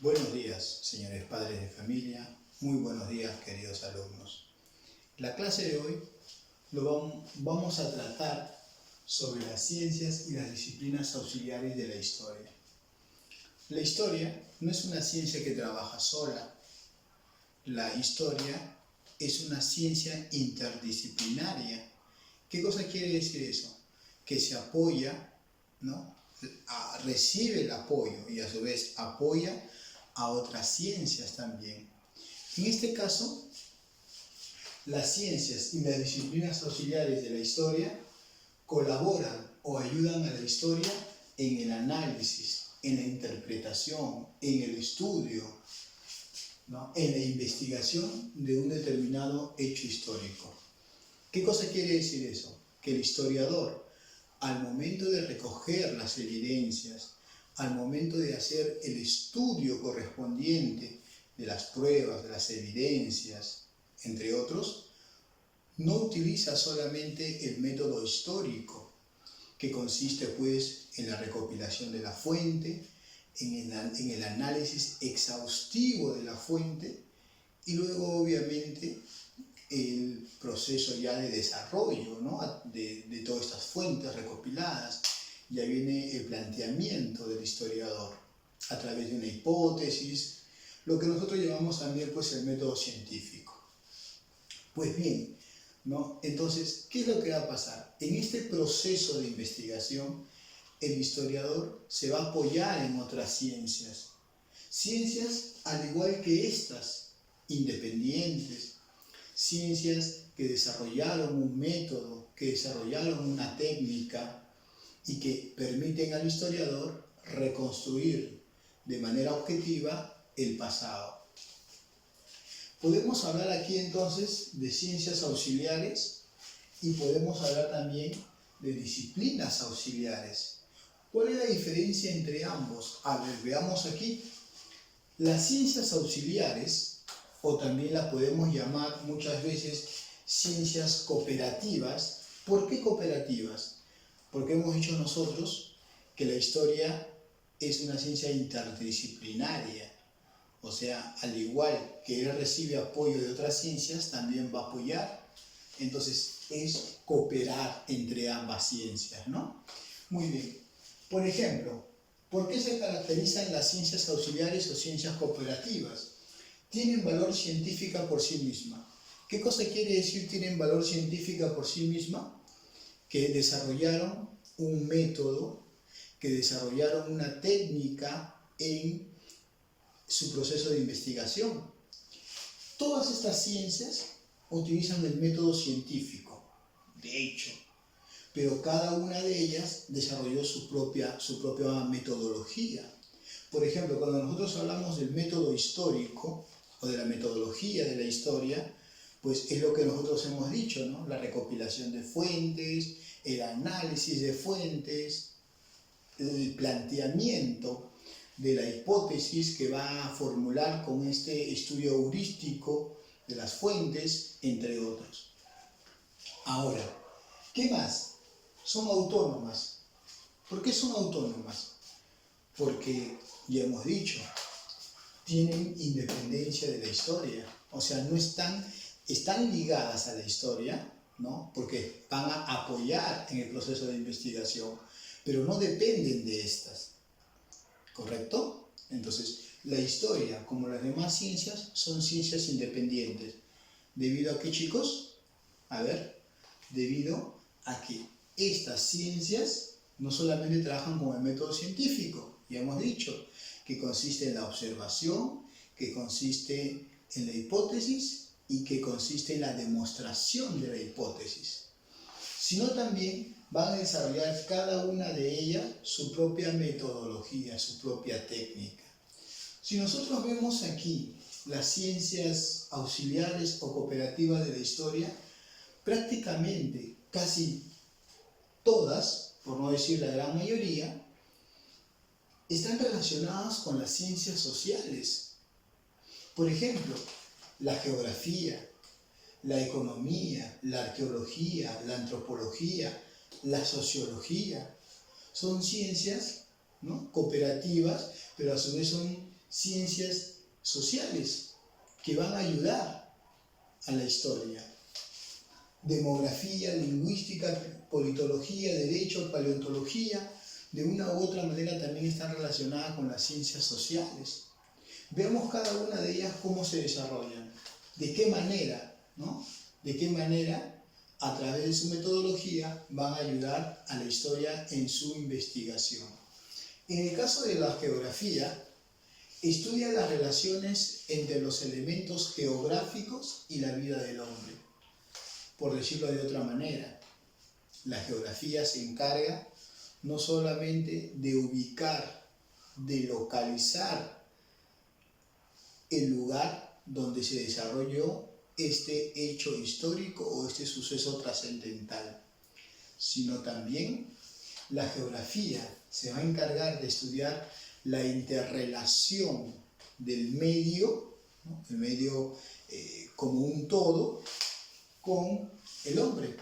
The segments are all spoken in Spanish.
Buenos días, señores padres de familia, muy buenos días, queridos alumnos. La clase de hoy vamos a tratar sobre las ciencias y las disciplinas auxiliares de la historia. La historia no es una ciencia que trabaja sola. La historia es una ciencia interdisciplinaria. ¿Qué cosa quiere decir eso? Que se apoya, ¿no? Recibe el apoyo y a su vez apoya a otras ciencias también. En este caso, las ciencias y las disciplinas auxiliares de la historia colaboran o ayudan a la historia en el análisis, en la interpretación, en el estudio, ¿no? En la investigación de un determinado hecho histórico. ¿Qué cosa quiere decir eso? Que el historiador, al momento de recoger las evidencias, al momento de hacer el estudio correspondiente de las pruebas, de las evidencias, entre otros, no utiliza solamente el método histórico, que consiste pues en la recopilación de la fuente, en el análisis exhaustivo de la fuente y luego obviamente el proceso ya de desarrollo, ¿no? de todas estas fuentes recopiladas. Ya viene el planteamiento del historiador a través de una hipótesis, lo que nosotros llamamos también pues el método científico. Pues bien, ¿no? Entonces, ¿qué es lo que va a pasar? En este proceso de investigación, el historiador se va a apoyar en otras ciencias. Ciencias al igual que estas, independientes, ciencias que desarrollaron un método, que desarrollaron una técnica y que permiten al historiador reconstruir de manera objetiva el pasado. Podemos hablar aquí entonces de ciencias auxiliares y podemos hablar también de disciplinas auxiliares. ¿Cuál es la diferencia entre ambos? A ver, veamos aquí. Las ciencias auxiliares, o también las podemos llamar muchas veces ciencias cooperativas. ¿Por qué cooperativas? Porque hemos dicho nosotros que la historia es una ciencia interdisciplinaria. O sea, al igual que él recibe apoyo de otras ciencias, también va a apoyar. Entonces, es cooperar entre ambas ciencias, ¿no? Muy bien. Por ejemplo, ¿por qué se caracterizan las ciencias auxiliares o ciencias cooperativas? Tienen valor científica por sí misma. ¿Qué cosa quiere decir tienen valor científica por sí misma? Que desarrollaron un método, que desarrollaron una técnica en su proceso de investigación. Todas estas ciencias utilizan el método científico, de hecho, pero cada una de ellas desarrolló su propia metodología. Por ejemplo, cuando nosotros hablamos del método histórico o de la metodología de la historia, pues es lo que nosotros hemos dicho, ¿no? La recopilación de fuentes, el análisis de fuentes, el planteamiento de la hipótesis que va a formular con este estudio heurístico de las fuentes, entre otros. Ahora, ¿qué más? Son autónomas. ¿Por qué son autónomas? Porque, ya hemos dicho, tienen independencia de la historia. O sea, no están ligadas a la historia, ¿no? Porque van a apoyar en el proceso de investigación, pero no dependen de estas. ¿Correcto? Entonces, la historia, como las demás ciencias, son ciencias independientes. ¿Debido a qué, chicos? A ver, debido a que estas ciencias no solamente trabajan con el método científico, ya hemos dicho, que consiste en la observación, que consiste en la hipótesis y que consiste en la demostración de la hipótesis, sino también van a desarrollar cada una de ellas su propia metodología, su propia técnica. Si nosotros vemos aquí las ciencias auxiliares o cooperativas de la historia, prácticamente casi todas, por no decir la gran mayoría, están relacionadas con las ciencias sociales. Por ejemplo, la geografía, la economía, la arqueología, la antropología, la sociología, son ciencias, ¿no?, cooperativas, pero a su vez son ciencias sociales que van a ayudar a la historia. Demografía, lingüística, politología, derecho, paleontología, de una u otra manera también están relacionadas con las ciencias sociales. Veamos cada una de ellas cómo se desarrollan, de qué manera, ¿no? De qué manera, a través de su metodología, van a ayudar a la historia en su investigación. En el caso de la geografía, estudia las relaciones entre los elementos geográficos y la vida del hombre. Por decirlo de otra manera, la geografía se encarga no solamente de ubicar, de localizar el lugar donde se desarrolló este hecho histórico o este suceso trascendental, sino también la geografía se va a encargar de estudiar la interrelación del medio, ¿no? El medio como un todo, con el hombre.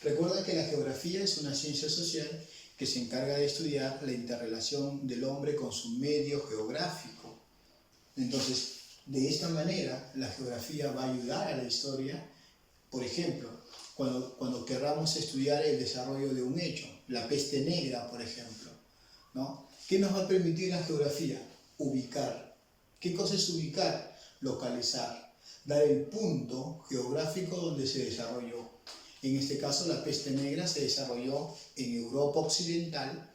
Recuerda que la geografía es una ciencia social que se encarga de estudiar la interrelación del hombre con su medio geográfico. Entonces, de esta manera, la geografía va a ayudar a la historia. Por ejemplo, cuando querramos estudiar el desarrollo de un hecho, la peste negra, por ejemplo, ¿no? ¿Qué nos va a permitir la geografía? Ubicar. ¿Qué cosa es ubicar? Localizar. Dar el punto geográfico donde se desarrolló. En este caso, la peste negra se desarrolló en Europa Occidental,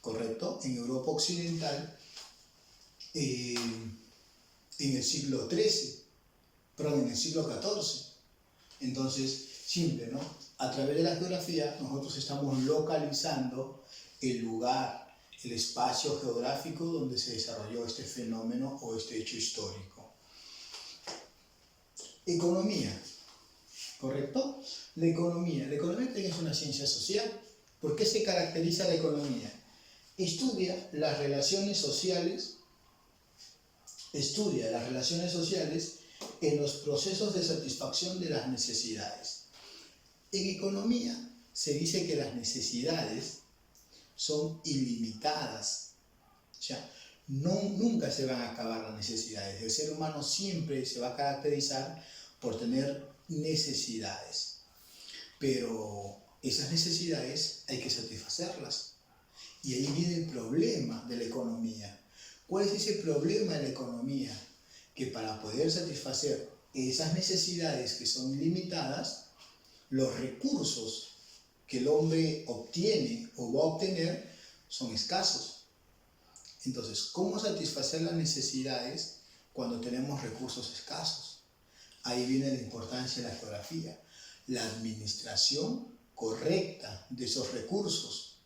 ¿correcto? En Europa Occidental, en el siglo XIII, perdón, en el siglo XIV. Entonces, simple, ¿no? A través de la geografía, nosotros estamos localizando el lugar, el espacio geográfico donde se desarrolló este fenómeno o este hecho histórico. Economía, ¿correcto? La economía también es una ciencia social. ¿Por qué se caracteriza la economía? Estudia las relaciones sociales en los procesos de satisfacción de las necesidades. En economía se dice que las necesidades son ilimitadas. O sea, nunca se van a acabar las necesidades. El ser humano siempre se va a caracterizar por tener necesidades. Pero esas necesidades hay que satisfacerlas. Y ahí viene el problema de la economía. ¿Cuál es ese problema de la economía? Que para poder satisfacer esas necesidades que son limitadas, los recursos que el hombre obtiene o va a obtener son escasos. Entonces, ¿cómo satisfacer las necesidades cuando tenemos recursos escasos? Ahí viene la importancia de la geografía, la administración correcta de esos recursos,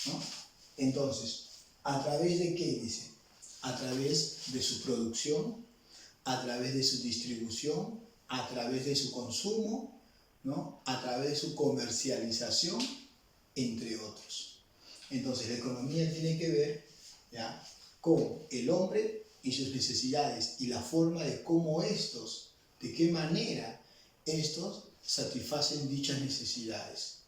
¿no? Entonces, ¿a través de qué dice? A través de su producción, a través de su distribución, a través de su consumo, ¿no? A través de su comercialización, entre otros. Entonces, la economía tiene que ver, ¿ya?, con el hombre y sus necesidades y la forma de cómo de qué manera estos satisfacen dichas necesidades.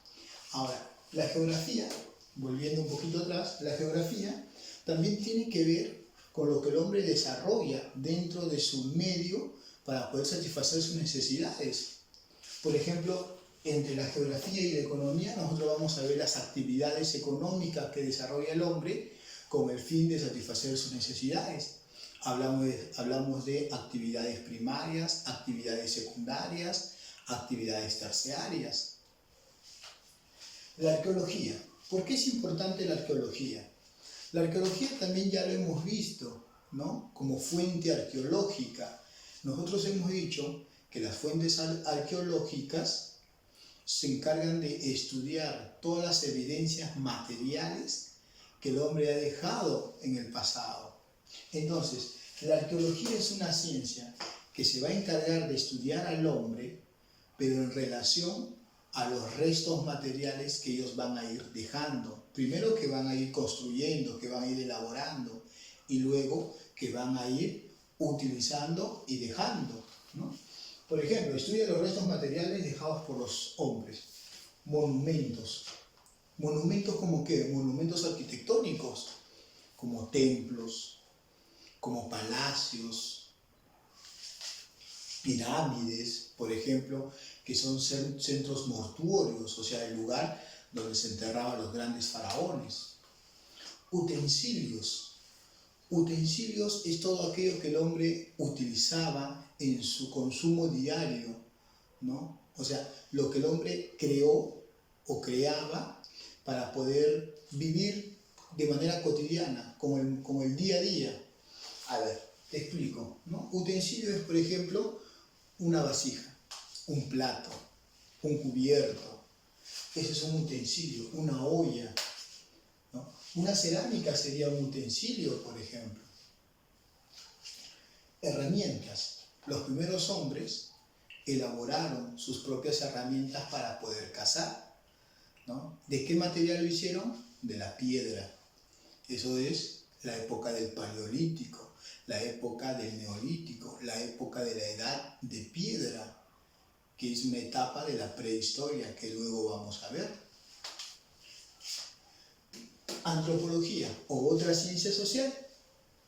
Ahora, la geografía, volviendo un poquito atrás, la geografía también tiene que ver con lo que el hombre desarrolla dentro de su medio para poder satisfacer sus necesidades. Por ejemplo, entre la geografía y la economía, nosotros vamos a ver las actividades económicas que desarrolla el hombre con el fin de satisfacer sus necesidades. Hablamos de actividades primarias, actividades secundarias, actividades terciarias. La arqueología. ¿Por qué es importante la arqueología? La arqueología también ya lo hemos visto, ¿no?, como fuente arqueológica. Nosotros hemos dicho que las fuentes arqueológicas se encargan de estudiar todas las evidencias materiales que el hombre ha dejado en el pasado. Entonces, la arqueología es una ciencia que se va a encargar de estudiar al hombre, pero en relación a los restos materiales que ellos van a ir dejando. Primero que van a ir construyendo, que van a ir elaborando, y luego que van a ir utilizando y dejando, ¿no? Por ejemplo, estudia los restos materiales dejados por los hombres. Monumentos. ¿Monumentos como qué? Monumentos arquitectónicos, como templos, como palacios, pirámides, por ejemplo, que son centros mortuorios, o sea, el lugar donde se enterraban los grandes faraones. Utensilios. Utensilios es todo aquello que el hombre utilizaba en su consumo diario, ¿no? O sea, lo que el hombre creó o creaba para poder vivir de manera cotidiana, como el día a día. A ver, te explico, ¿no? Utensilio es, por ejemplo, una vasija, un plato, un cubierto. Ese es un utensilio, una olla, ¿no? Una cerámica sería un utensilio, por ejemplo. Herramientas. Los primeros hombres elaboraron sus propias herramientas para poder cazar, ¿no? ¿De qué material lo hicieron? De la piedra. Eso es la época del Paleolítico, la época del Neolítico, la época de la Edad de Piedra, que es una etapa de la prehistoria que luego vamos a ver. Antropología o otra ciencia social.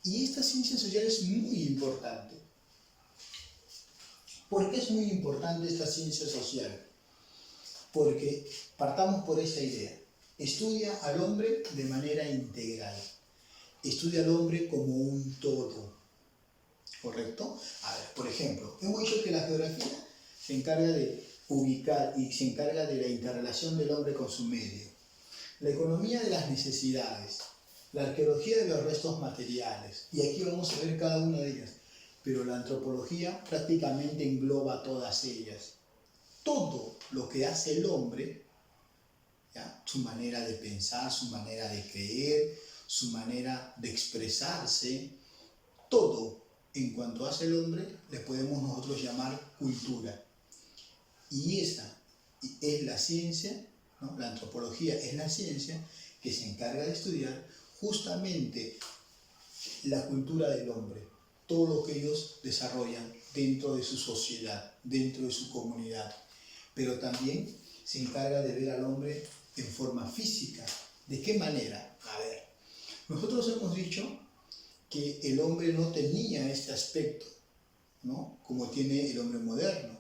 Y esta ciencia social es muy importante. ¿Por qué es muy importante esta ciencia social? Porque partamos por esta idea. Estudia al hombre de manera integral. Estudia al hombre como un todo. ¿Correcto? A ver, por ejemplo, hemos dicho que la geografía se encarga de ubicar y se encarga de la interrelación del hombre con su medio. La economía de las necesidades. La arqueología de los restos materiales. Y aquí vamos a ver cada una de ellas. Pero la antropología prácticamente engloba todas ellas. Todo lo que hace el hombre, ¿ya? Su manera de pensar, su manera de creer, su manera de expresarse, todo en cuanto hace el hombre le podemos nosotros llamar cultura. Y esa es la ciencia, ¿no? La antropología es la ciencia que se encarga de estudiar justamente la cultura del hombre, todo lo que ellos desarrollan dentro de su sociedad, dentro de su comunidad. Pero también se encarga de ver al hombre en forma física. ¿De qué manera? A ver, nosotros hemos dicho que el hombre no tenía este aspecto, ¿no? Como tiene el hombre moderno,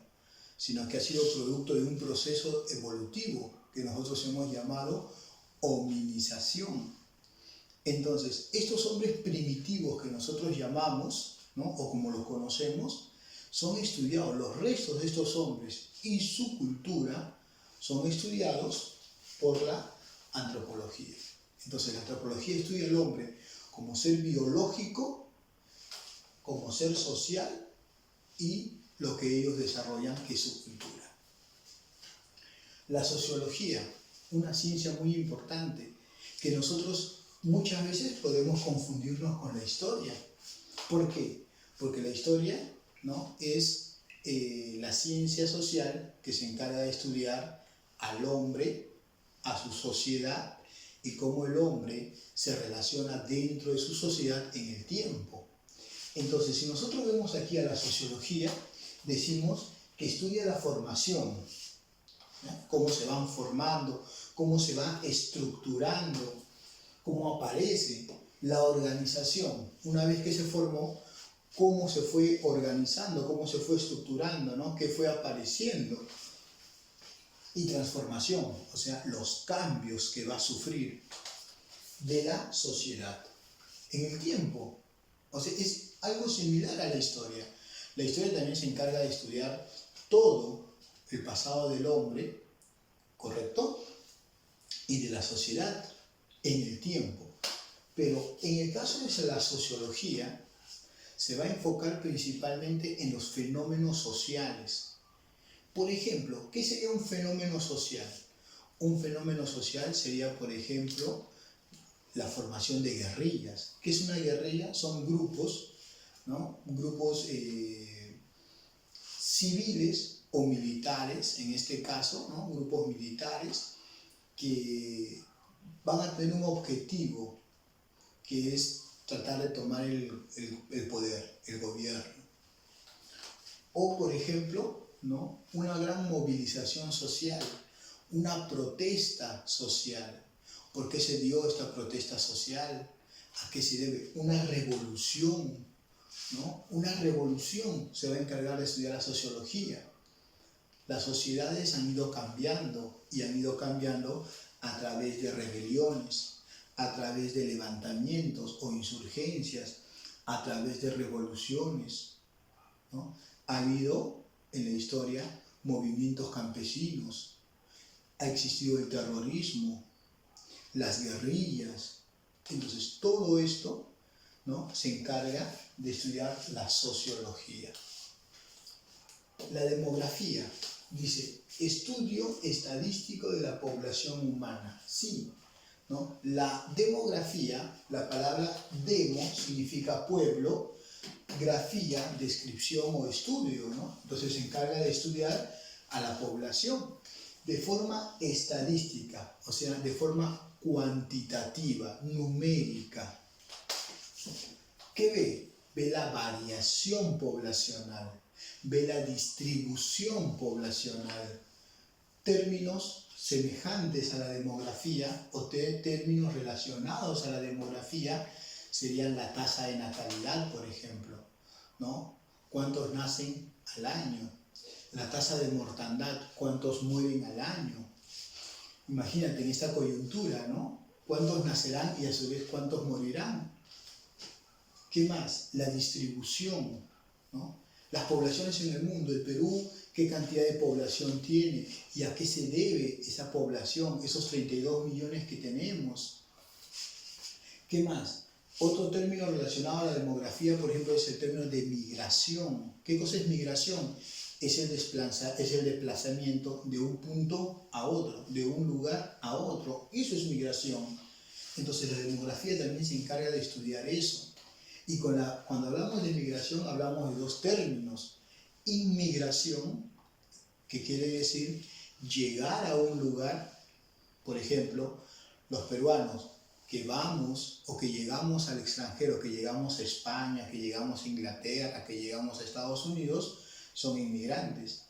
sino que ha sido producto de un proceso evolutivo que nosotros hemos llamado hominización. Entonces, estos hombres primitivos que nosotros llamamos, ¿no? O como los conocemos, son estudiados, los restos de estos hombres y su cultura son estudiados por la antropología. Entonces, la antropología estudia al hombre como ser biológico, como ser social y lo que ellos desarrollan, que es su cultura. La sociología, una ciencia muy importante, que nosotros muchas veces podemos confundirnos con la historia. ¿Por qué? Porque la historia, ¿no? Es la ciencia social que se encarga de estudiar al hombre, a su sociedad y cómo el hombre se relaciona dentro de su sociedad en el tiempo. Entonces, si nosotros vemos aquí a la sociología, decimos que estudia la formación, ¿no? Cómo se van formando, cómo se va estructurando, cómo aparece la organización. Una vez que se formó, cómo se fue organizando, cómo se fue estructurando, ¿no? Qué fue apareciendo. Y transformación, o sea, los cambios que va a sufrir de la sociedad en el tiempo. O sea, es algo similar a la historia. La historia también se encarga de estudiar todo el pasado del hombre, ¿correcto? Y de la sociedad en el tiempo. Pero en el caso de la sociología, se va a enfocar principalmente en los fenómenos sociales. Por ejemplo, ¿qué sería un fenómeno social? Un fenómeno social sería, por ejemplo, la formación de guerrillas. ¿Qué es una guerrilla? Son grupos, ¿no? Grupos civiles o militares, en este caso, ¿no? Grupos militares que van a tener un objetivo, que es tratar de tomar el poder, el gobierno. O, por ejemplo, ¿no? Una gran movilización social, una protesta social. ¿Por qué se dio esta protesta social? ¿A qué se debe? Una revolución, ¿no? Una revolución se va a encargar de estudiar la sociología. Las sociedades han ido cambiando y han ido cambiando a través de rebeliones, a través de levantamientos o insurgencias, a través de revoluciones, ¿no? Ha habido en la historia movimientos campesinos, ha existido el terrorismo, las guerrillas. Entonces todo esto, ¿no?, se encarga de estudiar la sociología. La demografía dice estudio estadístico de la población humana. Sí, ¿no? La demografía, la palabra demo significa pueblo, grafía, descripción o estudio, ¿no? Entonces se encarga de estudiar a la población de forma estadística, o sea, de forma cuantitativa, numérica. ¿Qué ve? Ve la variación poblacional, ve la distribución poblacional, términos semejantes a la demografía o términos relacionados a la demografía serían la tasa de natalidad, por ejemplo, ¿no? ¿Cuántos nacen al año? La tasa de mortandad, ¿cuántos mueren al año? Imagínate en esta coyuntura, ¿no? ¿Cuántos nacerán y a su vez cuántos morirán? ¿Qué más? La distribución, ¿no? Las poblaciones en el mundo, el Perú, ¿qué cantidad de población tiene? ¿Y a qué se debe esa población, esos 32 millones que tenemos? ¿Qué más? Otro término relacionado a la demografía, por ejemplo, es el término de migración. ¿Qué cosa es migración? Es el desplazamiento de un punto a otro, de un lugar a otro. Eso es migración. Entonces la demografía también se encarga de estudiar eso. Y cuando hablamos de migración hablamos de dos términos. Inmigración, que quiere decir llegar a un lugar, por ejemplo, los peruanos que vamos o que llegamos al extranjero, que llegamos a España, que llegamos a Inglaterra, que llegamos a Estados Unidos, son inmigrantes.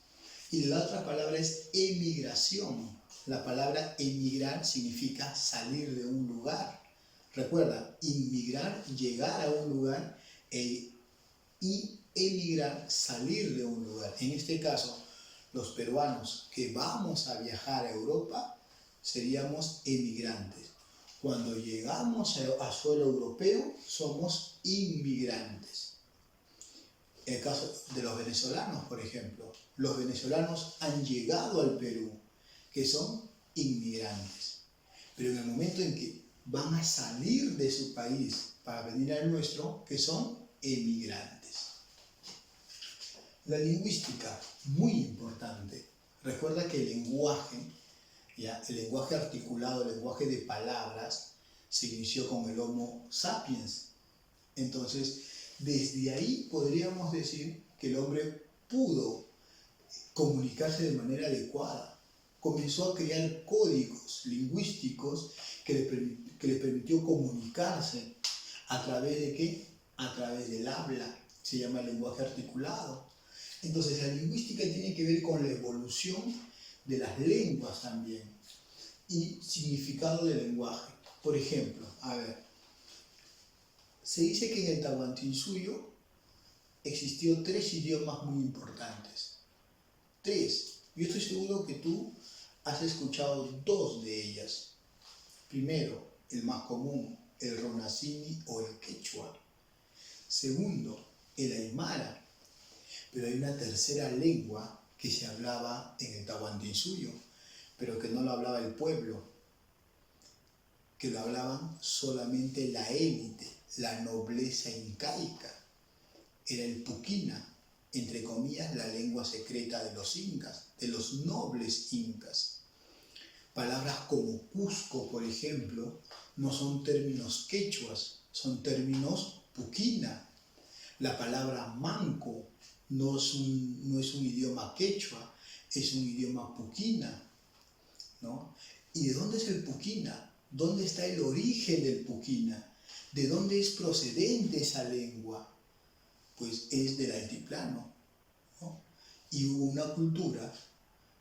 Y la otra palabra es emigración. La palabra emigrar significa salir de un lugar. Recuerda, inmigrar, llegar a un lugar, y emigrar, salir de un lugar. En este caso, los peruanos que vamos a viajar a Europa seríamos emigrantes. Cuando llegamos a suelo europeo, somos inmigrantes. En el caso de los venezolanos, por ejemplo, los venezolanos han llegado al Perú, que son inmigrantes. Pero en el momento en que van a salir de su país para venir al nuestro, que son emigrantes. La lingüística, muy importante. Recuerda que el lenguaje, el lenguaje articulado, el lenguaje de palabras, se inició con el Homo sapiens. Entonces, desde ahí podríamos decir que el hombre pudo comunicarse de manera adecuada. Comenzó a crear códigos lingüísticos que le permitió comunicarse. ¿A través de qué? A través del habla. Se llama lenguaje articulado. Entonces, la lingüística tiene que ver con la evolución de las lenguas también y significado del lenguaje. Por ejemplo, se dice que en el Tahuantinsuyo existió 3 idiomas muy importantes. 3. Yo estoy seguro que tú has escuchado 2 de ellas. Primero, el más común, el Ronacini o el Quechua. Segundo, el Aymara. Pero hay una tercera lengua que se hablaba en el Tahuantinsuyo, pero que no lo hablaba el pueblo, que lo hablaban solamente la élite, la nobleza incaica. Era el puquina, entre comillas, la lengua secreta de los incas, de los nobles incas. Palabras como Cusco, por ejemplo, no son términos quechuas, son términos puquina. La palabra manco no es un idioma quechua, es un idioma puquina, ¿no? ¿Y de dónde es el puquina? ¿Dónde está el origen del puquina? ¿De dónde es procedente esa lengua? Pues es del altiplano, ¿no? Y hubo una cultura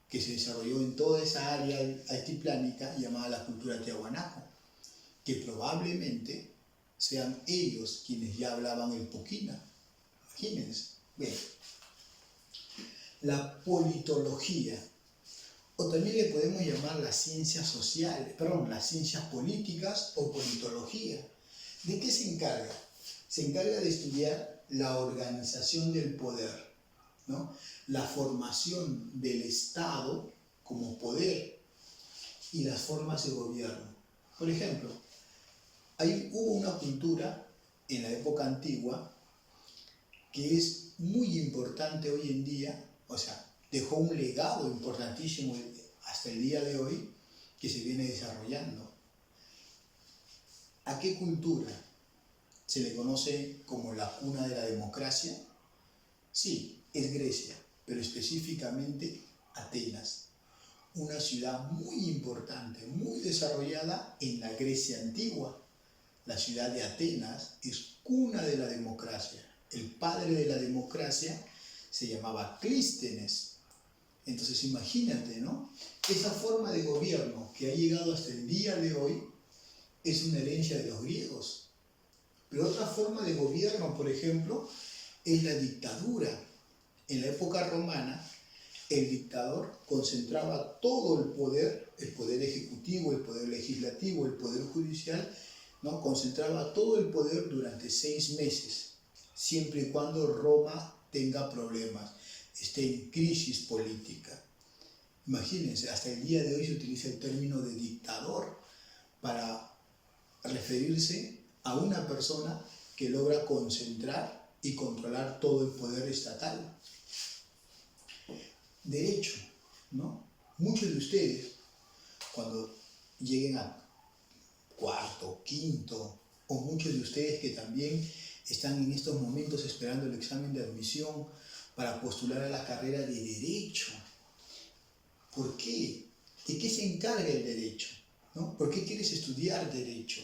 que se desarrolló en toda esa área altiplánica llamada la cultura tiahuanaco, que probablemente sean ellos quienes ya hablaban el Puquina. Imagínense. Bien. La politología, o también le podemos llamar las ciencias sociales, perdón, las ciencias políticas o politología. ¿De qué se encarga? Se encarga de estudiar la organización del poder, ¿no? La formación del Estado como poder y las formas de gobierno. Por ejemplo, hubo una cultura en la época antigua que es muy importante hoy en día, o sea, dejó un legado importantísimo hasta el día de hoy que se viene desarrollando. ¿A qué cultura se le conoce como la cuna de la democracia? Sí, es Grecia, pero específicamente Atenas. Una ciudad muy importante, muy desarrollada en la Grecia antigua. La ciudad de Atenas es cuna de la democracia. El padre de la democracia se llamaba Clístenes. Entonces imagínate, ¿no? Esa forma de gobierno que ha llegado hasta el día de hoy es una herencia de los griegos. Pero otra forma de gobierno, por ejemplo, es la dictadura. En la época romana, el dictador concentraba todo el poder ejecutivo, el poder legislativo, el poder judicial, ¿no? Concentraba todo el poder durante 6 meses, siempre y cuando Roma tenga problemas, esté en crisis política. Imagínense, hasta el día de hoy se utiliza el término de dictador para referirse a una persona que logra concentrar y controlar todo el poder estatal. Derecho, ¿no? Muchos de ustedes, cuando lleguen a cuarto, quinto, o muchos de ustedes que también están en estos momentos esperando el examen de admisión para postular a la carrera de Derecho. ¿Por qué? ¿De qué se encarga el Derecho? ¿No? ¿Por qué quieres estudiar Derecho?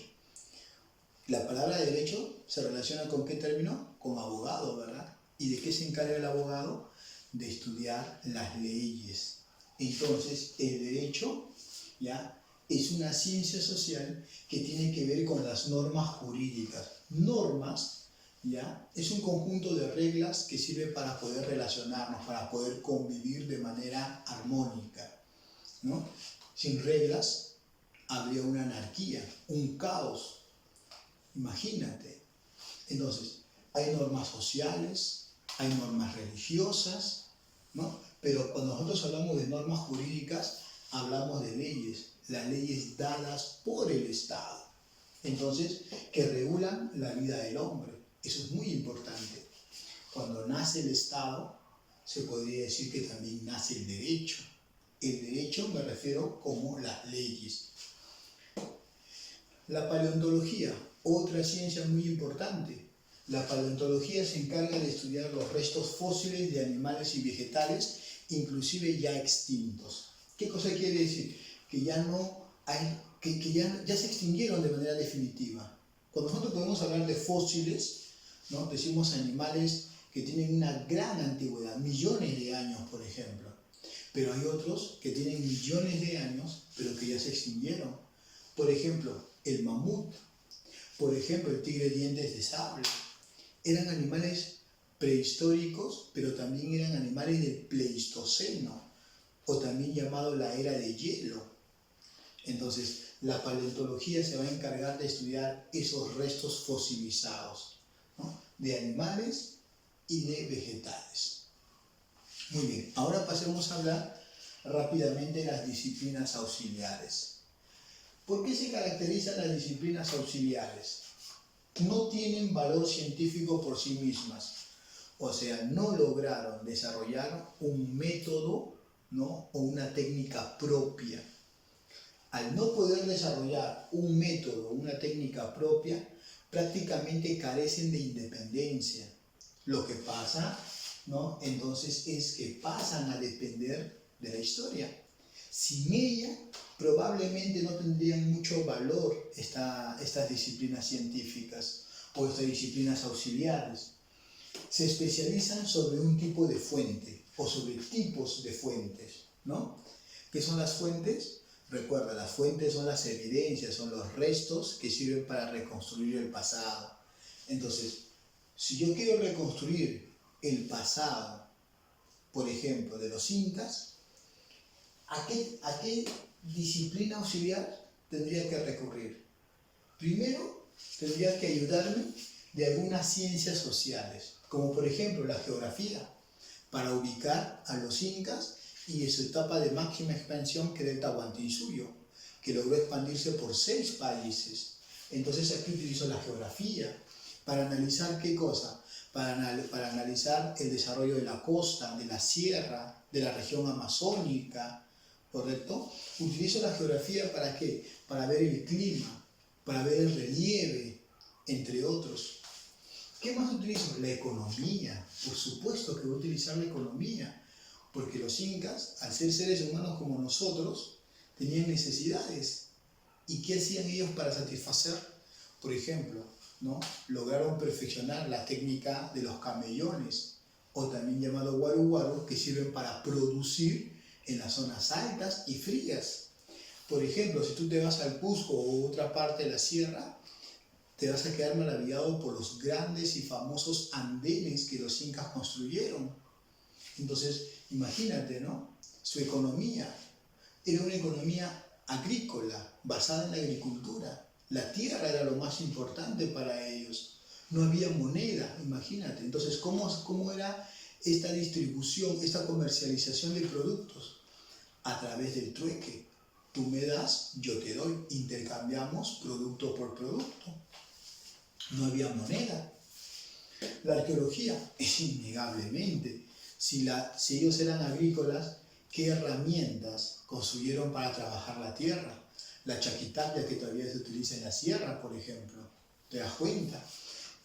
La palabra Derecho se relaciona ¿con qué término? Con abogado, ¿verdad? ¿Y de qué se encarga el abogado? De estudiar las leyes. Entonces, el Derecho, ¿ya?, es una ciencia social que tiene que ver con las normas jurídicas. Normas, ¿ya?, es un conjunto de reglas que sirve para poder relacionarnos, para poder convivir de manera armónica, ¿no? Sin reglas habría una anarquía, un caos. Imagínate. Entonces, hay normas sociales, hay normas religiosas, ¿no? Pero cuando nosotros hablamos de normas jurídicas, hablamos de leyes, las leyes dadas por el Estado. Entonces, que regulan la vida del hombre. Eso es muy importante. Cuando nace el Estado, se podría decir que también nace el derecho. El derecho me refiero como las leyes. La paleontología, otra ciencia muy importante. La paleontología se encarga de estudiar los restos fósiles de animales y vegetales, inclusive ya extintos. ¿Qué cosa quiere decir? Que ya no hay, que ya se extinguieron de manera definitiva. Cuando nosotros podemos hablar de fósiles, ¿no?, decimos animales que tienen una gran antigüedad, millones de años, por ejemplo. Pero hay otros que tienen millones de años, pero que ya se extinguieron. Por ejemplo, el mamut, por ejemplo, el tigre de dientes de sable. Eran animales prehistóricos, pero también eran animales del Pleistoceno, o también llamado la era de hielo. Entonces, la paleontología se va a encargar de estudiar esos restos fosilizados, ¿no?, de animales y de vegetales. Muy bien, ahora pasemos a hablar rápidamente de las disciplinas auxiliares. ¿Por qué se caracterizan las disciplinas auxiliares? No tienen valor científico por sí mismas, o sea, no lograron desarrollar un método, ¿no?, o una técnica propia. Al no poder desarrollar un método o una técnica propia, prácticamente carecen de independencia. Lo que pasa, ¿no?, entonces es que pasan a depender de la historia. Sin ella, probablemente no tendrían mucho valor estas disciplinas científicas o estas disciplinas auxiliares. Se especializan sobre un tipo de fuente o sobre tipos de fuentes, ¿no? ¿Qué son las fuentes? Recuerda, las fuentes son las evidencias, son los restos que sirven para reconstruir el pasado. Entonces, si yo quiero reconstruir el pasado, por ejemplo, de los incas, ¿a qué disciplina auxiliar tendría que recurrir? Primero, tendría que ayudarme de algunas ciencias sociales, como por ejemplo la geografía, para ubicar a los incas y en su etapa de máxima expansión, que era el Tahuantinsuyo, que logró expandirse por 6 países. Entonces aquí utilizo la geografía para analizar ¿qué cosa? Para analizar el desarrollo de la costa, de la sierra, de la región amazónica, ¿correcto? Utilizo la geografía ¿para qué? Para ver el clima, para ver el relieve, entre otros. ¿Qué más utilizo? La economía. Por supuesto que voy a utilizar la economía, porque los incas, al ser seres humanos como nosotros, tenían necesidades. ¿Y qué hacían ellos para satisfacer? Por ejemplo, ¿no? Lograron perfeccionar la técnica de los camellones, o también llamado guaru guaru, que sirven para producir en las zonas altas y frías. Por ejemplo, si tú te vas al Cusco o otra parte de la sierra, te vas a quedar maravillado por los grandes y famosos andenes que los incas construyeron. Entonces, imagínate, ¿no? Su economía era una economía agrícola, basada en la agricultura. La tierra era lo más importante para ellos. No había moneda, imagínate. Entonces, ¿cómo era esta distribución, esta comercialización de productos? A través del trueque. Tú me das, yo te doy. Intercambiamos producto por producto. No había moneda. La arqueología es innegablemente. Si ellos eran agrícolas, ¿qué herramientas construyeron para trabajar la tierra? La chaquitapia, que todavía se utiliza en la sierra, por ejemplo. ¿Te das cuenta?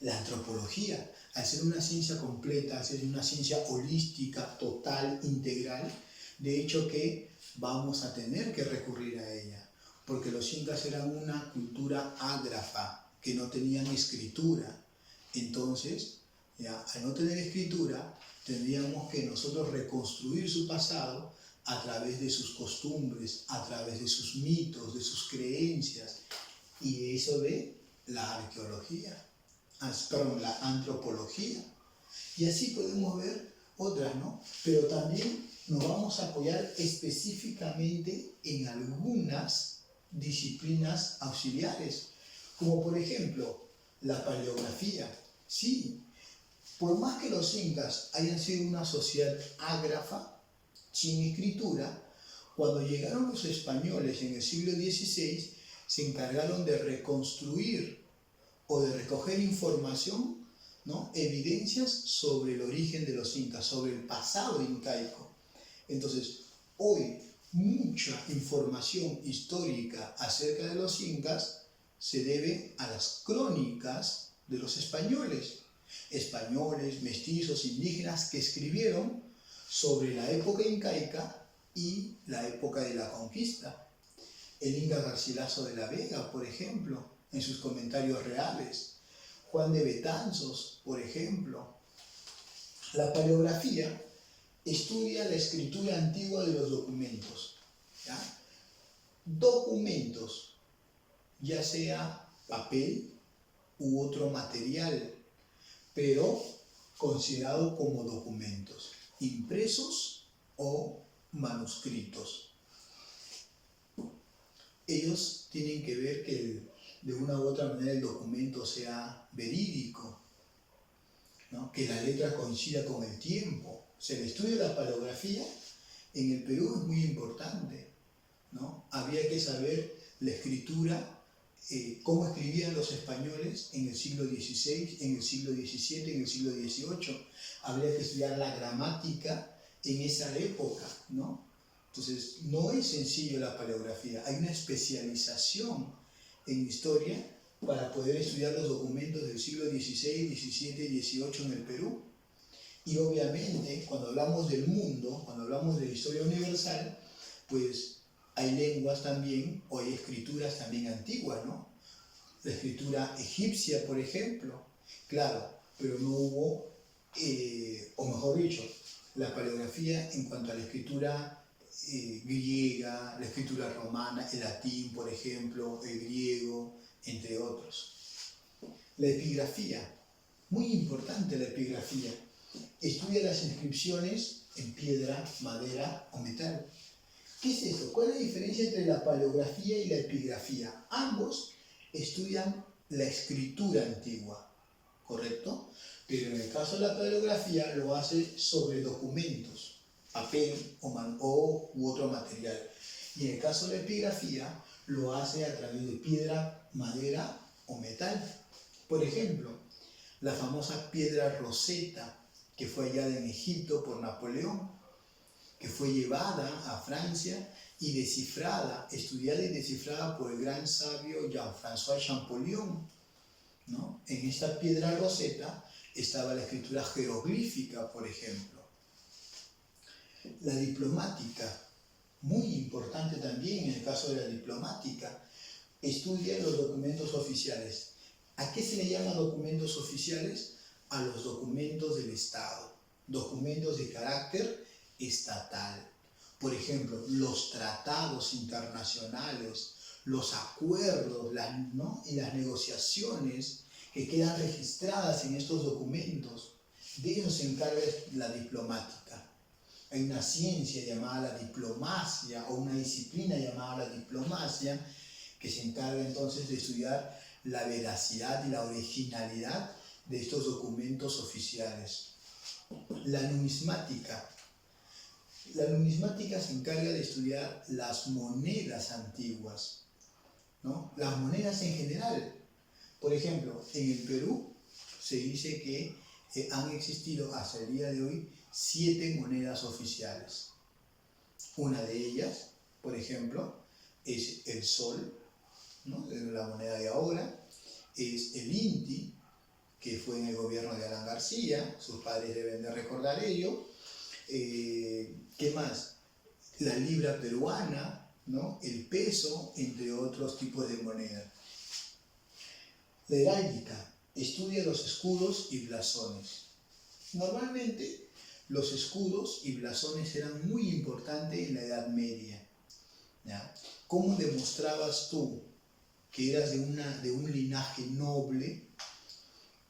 La antropología, al ser una ciencia completa, al ser una ciencia holística, total, integral, de hecho que vamos a tener que recurrir a ella, porque los incas eran una cultura ágrafa, que no tenían escritura. Entonces, ya, al no tener escritura, tendríamos que nosotros reconstruir su pasado a través de sus costumbres, a través de sus mitos, de sus creencias, y eso de la arqueología, perdón, la antropología. Y así podemos ver otras, ¿no? Pero también nos vamos a apoyar específicamente en algunas disciplinas auxiliares, como por ejemplo la paleografía. Sí, por más que los incas hayan sido una sociedad ágrafa, sin escritura, cuando llegaron los españoles en el siglo XVI, se encargaron de reconstruir o de recoger información, ¿no? Evidencias sobre el origen de los incas, sobre el pasado incaico. Entonces, hoy mucha información histórica acerca de los incas se debe a las crónicas de los españoles, mestizos, indígenas, que escribieron sobre la época incaica y la época de la conquista. El Inca Garcilaso de la Vega, por ejemplo, en sus comentarios reales. Juan de Betanzos, por ejemplo. La paleografía estudia la escritura antigua de los documentos, ¿ya? Documentos, ya sea papel u otro material, pero considerado como documentos, impresos o manuscritos. Ellos tienen que ver que de una u otra manera el documento sea verídico, ¿no? Que la letra coincida con el tiempo. O sea, el estudio de la paleografía en el Perú es muy importante, ¿no? Había que saber la escritura, cómo escribían los españoles en el siglo XVI, en el siglo XVII, en el siglo XVIII. Habría que estudiar la gramática en esa época, ¿no? Entonces, no es sencillo la paleografía, hay una especialización en historia para poder estudiar los documentos del siglo XVI, XVII, XVIII en el Perú. Y obviamente, cuando hablamos del mundo, cuando hablamos de la historia universal, pues hay lenguas también, o hay escrituras también antiguas, ¿no? La escritura egipcia, por ejemplo, claro, pero no hubo, o mejor dicho, la paleografía en cuanto a la escritura griega, la escritura romana, el latín, por ejemplo, el griego, entre otros. La epigrafía, muy importante la epigrafía, estudia las inscripciones en piedra, madera o metal. ¿Qué es eso? ¿Cuál es la diferencia entre la paleografía y la epigrafía? Ambos estudian la escritura antigua, ¿correcto? Pero en el caso de la paleografía lo hace sobre documentos, papel u otro material. Y en el caso de la epigrafía lo hace a través de piedra, madera o metal. Por ejemplo, la famosa piedra Rosetta, que fue hallada en Egipto por Napoleón, que fue llevada a Francia y descifrada, estudiada y descifrada por el gran sabio Jean-François Champollion, ¿no? En esta piedra Rosetta estaba la escritura jeroglífica, por ejemplo. La diplomática, muy importante también en el caso de la diplomática, estudia los documentos oficiales. ¿A qué se le llama documentos oficiales? A los documentos del Estado, documentos de carácter estatal. Por ejemplo, los tratados internacionales, los acuerdos, ¿no? Y las negociaciones que quedan registradas en estos documentos, de eso se encarga la diplomática. Hay una ciencia llamada la diplomacia o una disciplina llamada la diplomacia que se encarga entonces de estudiar la veracidad y la originalidad de estos documentos oficiales. La numismática. La numismática se encarga de estudiar las monedas antiguas, ¿no? Las monedas en general. Por ejemplo, en el Perú se dice que han existido hasta el día de hoy 7 monedas oficiales. Una de ellas, por ejemplo, es el sol, ¿no? La moneda de ahora, es el INTI, que fue en el gobierno de Alan García, sus padres deben de recordar ello. ¿Qué más? La libra peruana, ¿no? El peso, entre otros tipos de monedas. La heráldica estudia los escudos y blasones. Normalmente los escudos y blasones eran muy importantes en la Edad Media, ¿ya? ¿Cómo demostrabas tú que eras de un linaje noble?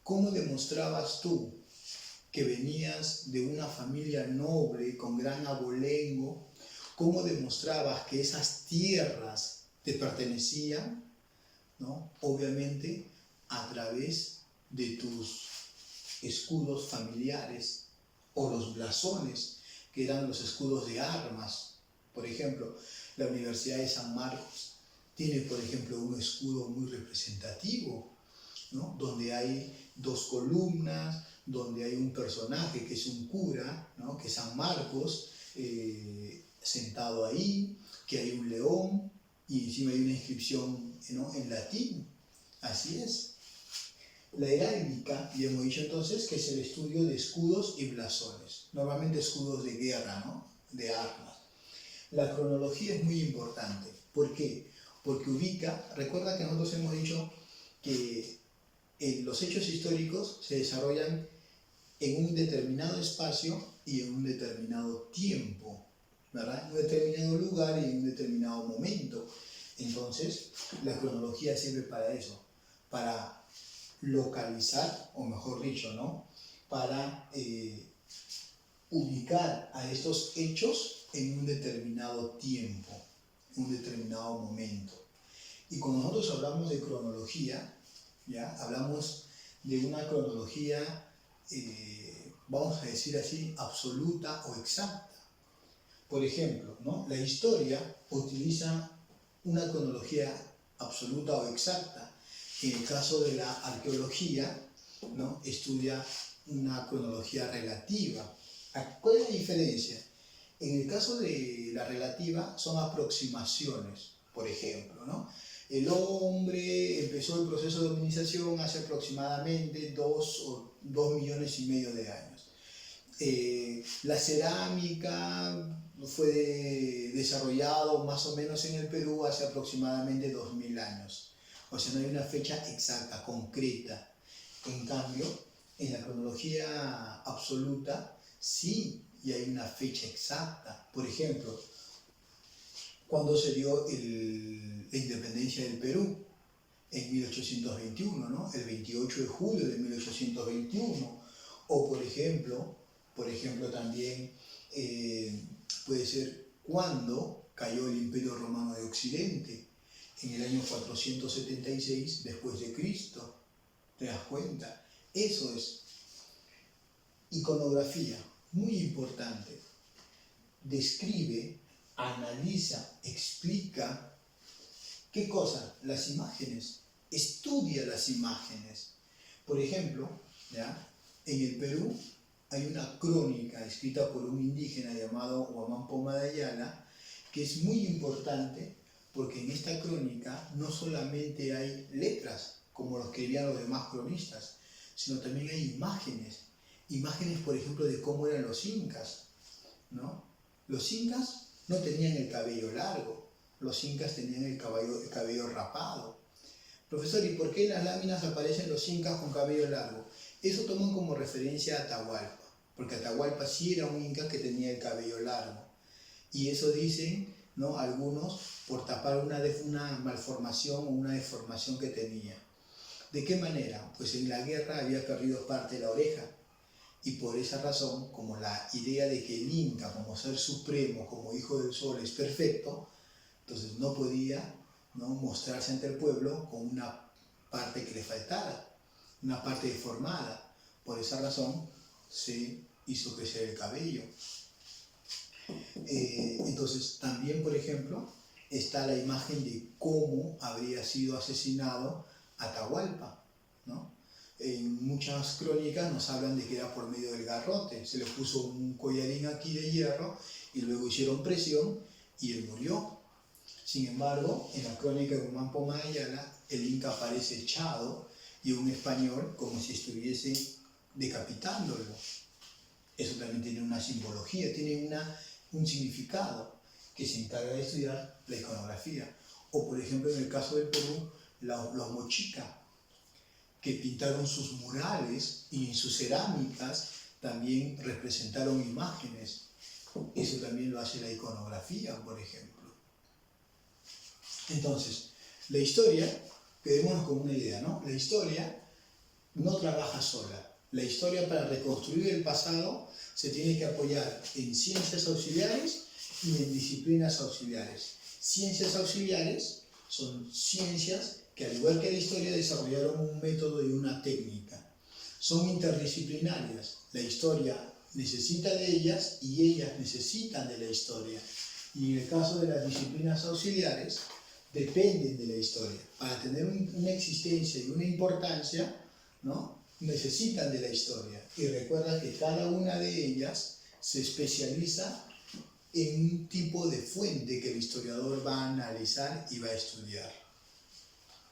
¿Cómo demostrabas tú que venías de una familia noble con gran abolengo? ¿Cómo demostrabas que esas tierras te pertenecían? ¿No? Obviamente a través de tus escudos familiares o los blasones, que eran los escudos de armas. Por ejemplo, la Universidad de San Marcos tiene, por ejemplo, un escudo muy representativo, ¿no? Donde hay 2 columnas, donde hay un personaje que es un cura, ¿no? Que es San Marcos, sentado ahí, que hay un león y encima hay una inscripción, ¿no? En latín. Así es. La heráldica, ya hemos dicho entonces, que es el estudio de escudos y blasones, normalmente escudos de guerra, ¿no? De armas. La cronología es muy importante. ¿Por qué? Porque ubica, recuerda que nosotros hemos dicho que los hechos históricos se desarrollan en un determinado espacio y en un determinado tiempo, ¿verdad? En un determinado lugar y en un determinado momento. Entonces, la cronología sirve para eso, para localizar, o mejor dicho, ¿no? Para ubicar a estos hechos en un determinado tiempo, en un determinado momento. Y cuando nosotros hablamos de cronología, ¿ya? Hablamos de una cronología, vamos a decir así, absoluta o exacta. Por ejemplo, ¿no? La historia utiliza una cronología absoluta o exacta. En el caso de la arqueología, ¿no? Estudia una cronología relativa. ¿Cuál es la diferencia? En el caso de la relativa son aproximaciones, por ejemplo, ¿no? El hombre empezó el proceso de hominización hace aproximadamente 2 millones y medio de años. La cerámica fue desarrollado más o menos en el Perú hace aproximadamente 2000 años. O sea, no hay una fecha exacta, concreta. En cambio, en la cronología absoluta, sí, y hay una fecha exacta. Por ejemplo, cuando se dio la independencia del Perú, en 1821, ¿no? El 28 de julio de 1821. O por ejemplo también puede ser cuando cayó el Imperio Romano de Occidente, en el año 476 después de Cristo. ¿Te das cuenta? Eso es iconografía, muy importante. Describe, analiza, explica. ¿Qué cosa? Las imágenes. Estudia las imágenes. Por ejemplo, ¿ya? En el Perú hay una crónica escrita por un indígena llamado Huamán Poma de Ayala, que es muy importante porque en esta crónica no solamente hay letras, como lo escribían los demás cronistas, sino también hay imágenes. Imágenes, por ejemplo, de cómo eran los incas, ¿no? Los incas no tenían el cabello largo, los incas tenían el cabello rapado. Profesor, ¿y por qué en las láminas aparecen los incas con cabello largo? Eso toman como referencia a Atahualpa, porque Atahualpa sí era un inca que tenía el cabello largo. Y eso dicen, ¿no?, algunos por tapar una malformación o una deformación que tenía. ¿De qué manera? Pues en la guerra había perdido parte de la oreja. Y por esa razón, como la idea de que el Inca, como ser supremo, como hijo del sol, es perfecto, entonces no podía, ¿no?, mostrarse ante el pueblo con una parte que le faltara, una parte deformada. Por esa razón se hizo crecer el cabello. Entonces también, por ejemplo, está la imagen de cómo habría sido asesinado Atahualpa, ¿no? En muchas crónicas nos hablan de que era por medio del garrote. Se le puso un collarín aquí de hierro y luego hicieron presión y él murió. Sin embargo, en la crónica de Huamán Poma de Ayala, el inca aparece echado y un español como si estuviese decapitándolo. Eso también tiene una simbología, tiene un significado que se encarga de estudiar la iconografía. O por ejemplo, en el caso del Perú, los mochicas, que pintaron sus murales y en sus cerámicas también representaron imágenes. Eso también lo hace la iconografía, por ejemplo. Entonces, la historia, quedémonos con una idea, ¿no? La historia no trabaja sola. La historia, para reconstruir el pasado, se tiene que apoyar en ciencias auxiliares y en disciplinas auxiliares. Ciencias auxiliares son ciencias que, al igual que la historia, desarrollaron un método y una técnica. Son interdisciplinarias. La historia necesita de ellas y ellas necesitan de la historia. Y en el caso de las disciplinas auxiliares, dependen de la historia. Para tener una existencia y una importancia, ¿no?, necesitan de la historia. Y recuerda que cada una de ellas se especializa en un tipo de fuente que el historiador va a analizar y va a estudiar.